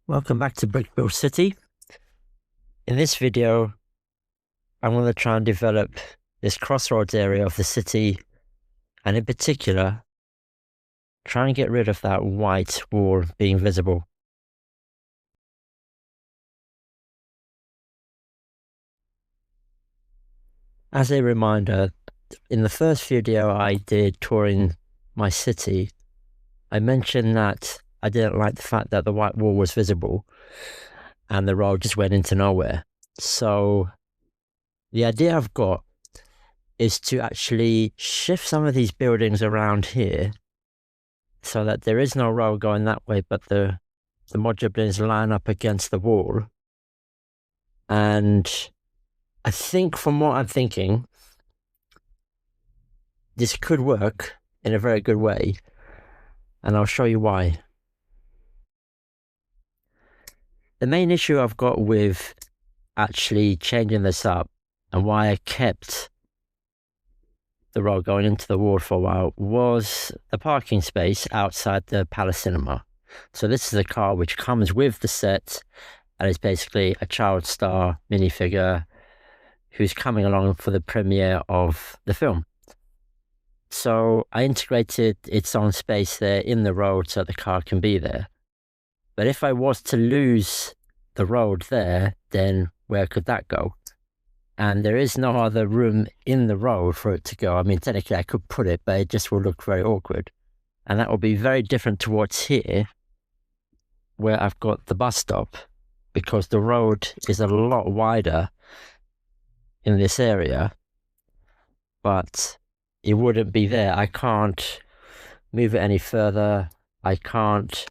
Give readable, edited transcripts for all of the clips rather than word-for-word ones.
Welcome back to Brickley City. In this video, I'm going to try and develop this crossroads area of the city, and in particular, try and get rid of that white wall being visible. As a reminder, in the first video I did touring my city, I mentioned that I didn't like the fact that the white wall was visible and the road just went into nowhere. So the idea I've got is to actually shift some of these buildings around here so that there is no road going that way, but the modular buildings line up against the wall. And I think, from what I'm thinking, this could work in a very good way, and I'll show you why. The main issue I've got with actually changing this up and why I kept the road going into the wall for a while was the parking space outside the Palace Cinema. So this is a car which comes with the set and is basically a child star minifigure who's coming along for the premiere of the film. So I integrated its own space there in the road so the car can be there. But if I was to lose the road there, then where could that go? And there is no other room in the road for it to go. I mean, technically I could put it, but it just will look very awkward. And that will be very different to what's here, where I've got the bus stop, because the road is a lot wider in this area, but it wouldn't be there. I can't move it any further. I can't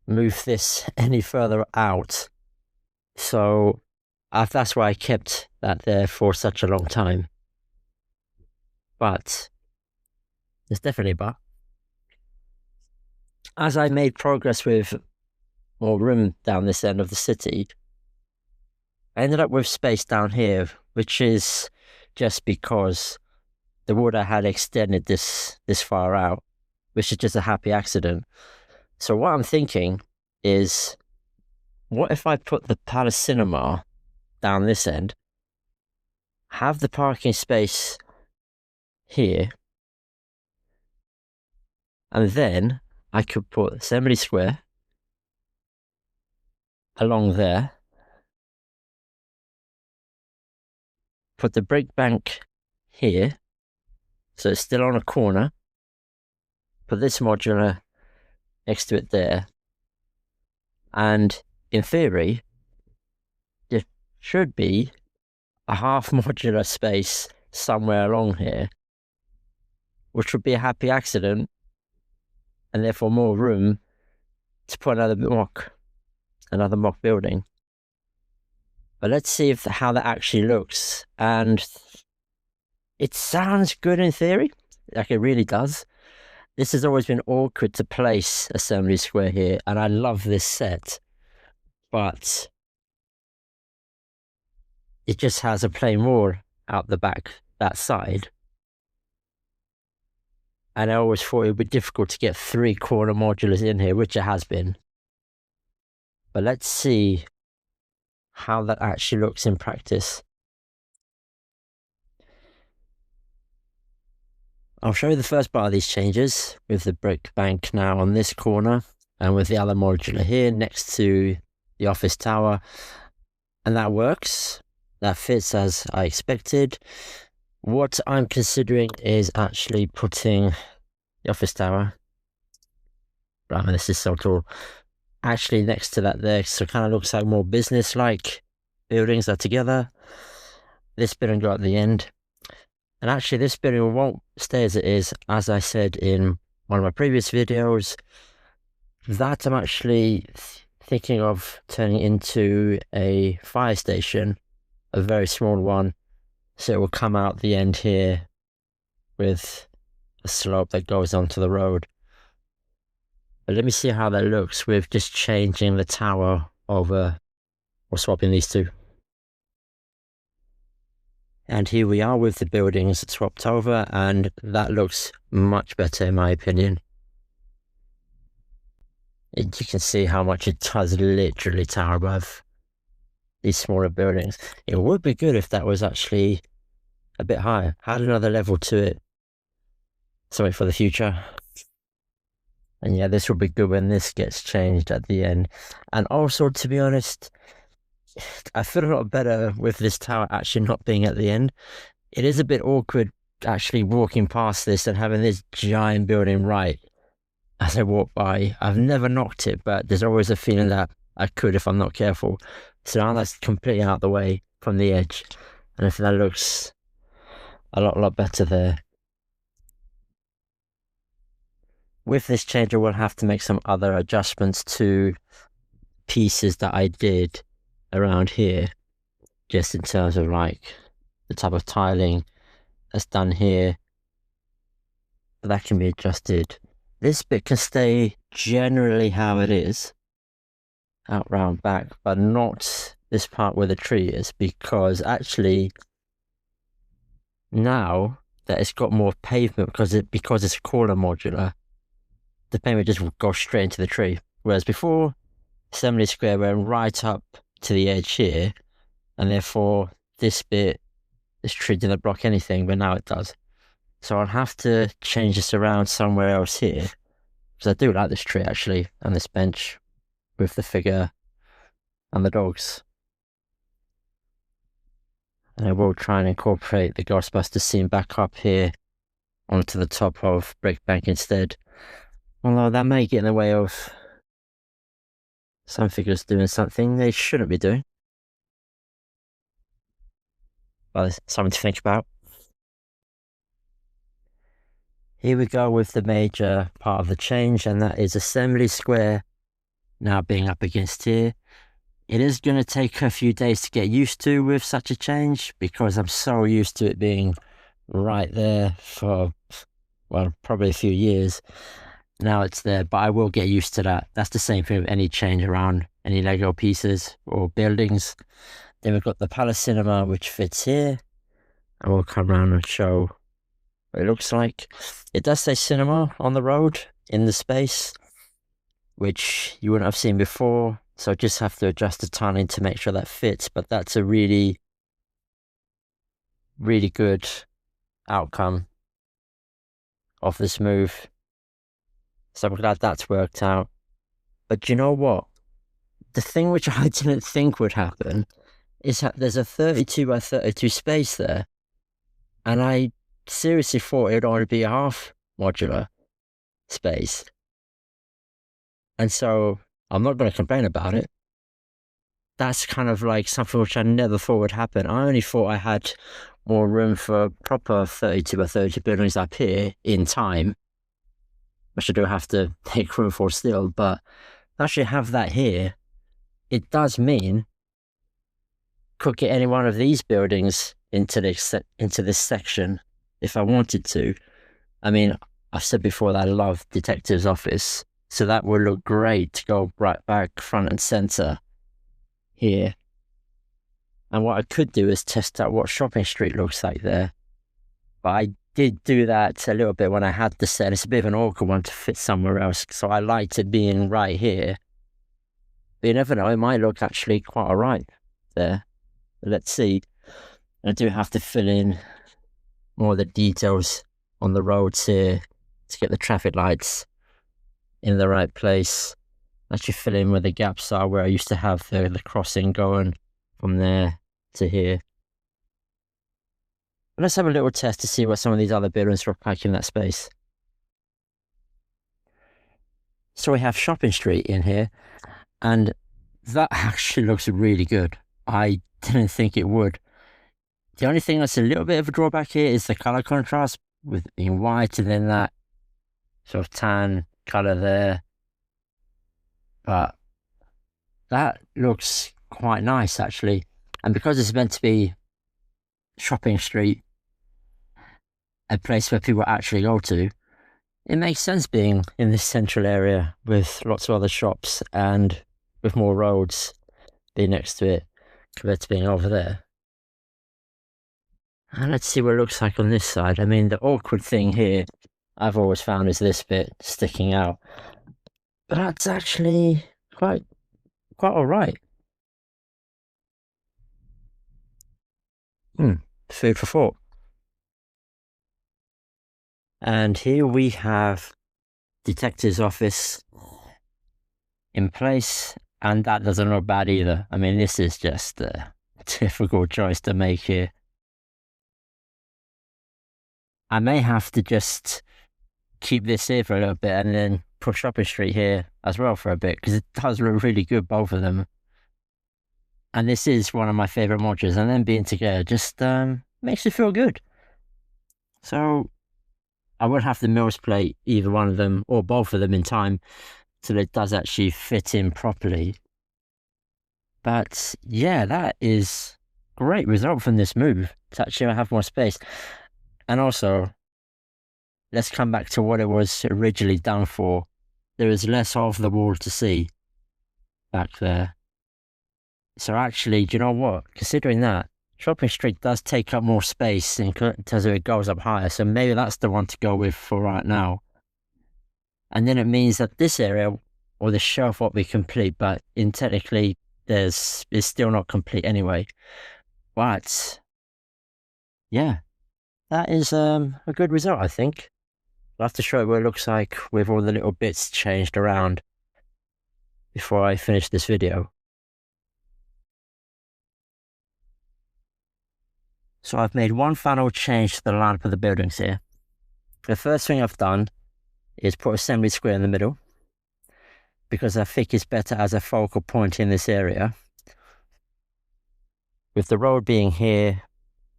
move this any further out. So that's why I kept that there for such a long time. But there's definitely a but. As I made progress with more room down this end of the city, I ended up with space down here, which is just because the water had extended this far out, which is just a happy accident. So what I'm thinking is, what if I put the Palace Cinema down this end, have the parking space here, and then I could put Assembly Square along there, put the brick bank here, so it's still on a corner, put this modular next to it there, and in theory, there should be a half modular space somewhere along here, which would be a happy accident, and therefore more room to put another mock building. But let's see how that actually looks. And it sounds good in theory, like it really does. This has always been awkward to place Assembly Square here, and I love this set, but it just has a plain wall out the back, that side. And I always thought it would be difficult to get 3-corner modulars in here, which it has been. But let's see how that actually looks in practice. I'll show you the first part of these changes with the brick bank now on this corner and with the other modular here next to the office tower. And that works. That fits as I expected. What I'm considering is actually putting the office tower, I mean, this is so tall, actually next to that there, so it kind of looks like more business-like buildings are together. This building go at the end. And actually this building won't stay as it is. As I said in one of my previous videos, that I'm actually thinking of turning into a fire station, a very small one. So it will come out the end here with a slope that goes onto the road. But let me see how that looks with just changing the tower over, or swapping these two. And here we are with the buildings swapped over, and that looks much better in my opinion. It you can see how much it does literally tower above these smaller buildings. It would be good if that was actually a bit higher, had another level to it. Something for the future. And yeah, this will be good when this gets changed at the end. And also, to be honest, I feel a lot better with this tower actually not being at the end. It is a bit awkward actually walking past this and having this giant building right as I walk by. I've never knocked it, but there's always a feeling that I could if I'm not careful. So now that's completely out of the way from the edge. And I think that looks a lot better there. With this change, I will have to make some other adjustments to pieces that I did around here, just in terms of like the type of tiling that's done here. But that can be adjusted. This bit can stay generally how it is, out round back, but not this part where the tree is, because actually now that it's got more pavement because it's a corner modular, the pavement just goes straight into the tree. Whereas before, Assembly Square went right up to the edge here, and therefore this tree didn't block anything, but now it does. So I'll have to change this around somewhere else here, because I do like this tree actually, and this bench with the figure and the dogs. And I will try and incorporate the Ghostbusters scene back up here onto the top of Brick Bank instead. Although that may get in the way of some figures doing something they shouldn't be doing. Well, it's something to think about. Here we go with the major part of the change, and that is Assembly Square now being up against here. It is going to take a few days to get used to with such a change, because I'm so used to it being right there for, well, probably a few years. Now it's there, but I will get used to that. That's the same thing with any change around any Lego pieces or buildings. Then we've got the Palace Cinema, which fits here. And we'll come around and show what it looks like. It does say cinema on the road in the space, which you wouldn't have seen before. So I just have to adjust the tiling to make sure that fits. But that's a really, really good outcome of this move. So I'm glad that's worked out. But you know what? The thing which I didn't think would happen is that there's a 32 by 32 space there. And I seriously thought it would only be a half modular space. And so I'm not going to complain about it. That's kind of like something which I never thought would happen. I only thought I had more room for proper 32 by 32 buildings up here in time, which I do have to make room for still, but to actually have that here, it does mean could get any one of these buildings into this section if I wanted to. I mean, I've said before that I love Detective's Office, so that would look great to go right back front and center here. And what I could do is test out what Shopping Street looks like there. But I did do that a little bit when I had the set. It's a bit of an awkward one to fit somewhere else, so I liked it being right here. But you never know, it might look actually quite alright there. But let's see. I do have to fill in more of the details on the roads here to get the traffic lights in the right place. Actually fill in where the gaps are, where I used to have the crossing going from there to here. Let's have a little test to see what some of these other buildings look like in that space. So we have Shopping Street in here, and that actually looks really good. I didn't think it would. The only thing that's a little bit of a drawback here is the color contrast with being white and then that sort of tan color there. But that looks quite nice actually. And because it's meant to be Shopping Street, a place where people actually go to, it makes sense being in this central area with lots of other shops and with more roads being next to it compared to being over there. And let's see what it looks like on this side. I mean, the awkward thing here I've always found is this bit sticking out, that's actually quite all right. Food for thought. And here we have detective's office in place, and that doesn't look bad either. I mean, this is just a difficult choice to make here. I may have to just keep this here for a little bit and then put Shopping Street here as well for a bit, because it does look really good, both of them. And this is one of my favourite modules, and then being together just makes you feel good. So I would have to Mills plate either one of them or both of them in time so that it does actually fit in properly. But yeah, that is great result from this move to actually have more space. And also, let's come back to what it was originally done for. There is less of the wall to see back there. So actually, do you know what? Considering that, Shopping Street does take up more space in terms of it goes up higher. So maybe that's the one to go with for right now. And then it means that this area or the shelf won't be complete, but technically it's still not complete anyway. But yeah, that is a good result, I think. I'll have to show you what it looks like with all the little bits changed around before I finish this video. So I've made one final change to the lineup of the buildings here. The first thing I've done is put assembly square in the middle, because I think it's better as a focal point in this area. With the road being here,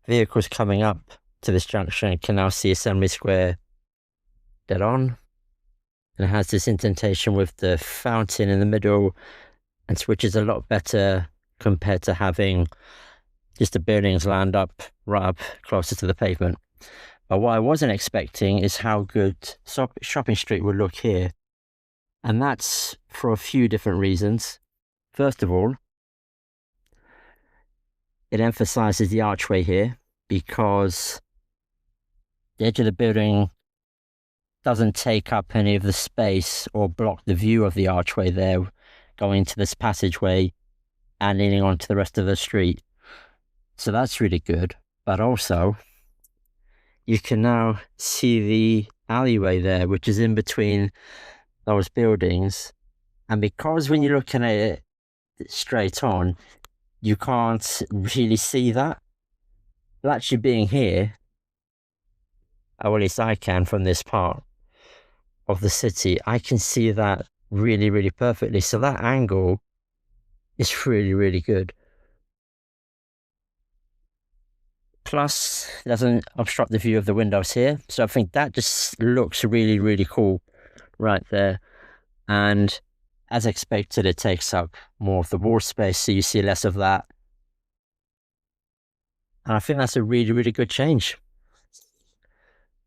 vehicles coming up to this junction can now see assembly square dead on. And it has this indentation with the fountain in the middle, and which is a lot better compared to having just the buildings lined up right up closer to the pavement. But what I wasn't expecting is how good Shopping Street would look here. And that's for a few different reasons. First of all, it emphasizes the archway here, because the edge of the building doesn't take up any of the space or block the view of the archway there, going into this passageway and leaning onto the rest of the street. So that's really good. But also, you can now see the alleyway there, which is in between those buildings. And because when you're looking at it straight on, you can't really see that. But actually being here, or at least I can from this part of the city, I can see that really, really perfectly. So that angle is really, really good. Plus, it doesn't obstruct the view of the windows here. So I think that just looks really, really cool right there. And as expected, it takes up more of the wall space, so you see less of that. And I think that's a really, really good change.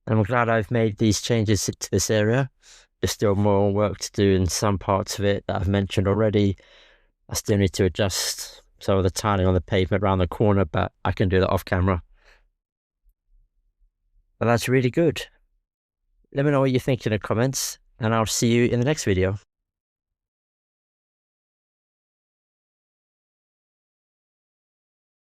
And I'm glad I've made these changes to this area. There's still more work to do in some parts of it that I've mentioned already. I still need to adjust some of the tiling on the pavement around the corner, but I can do that off camera. But that's really good. Let me know what you think in the comments, and I'll see you in the next video.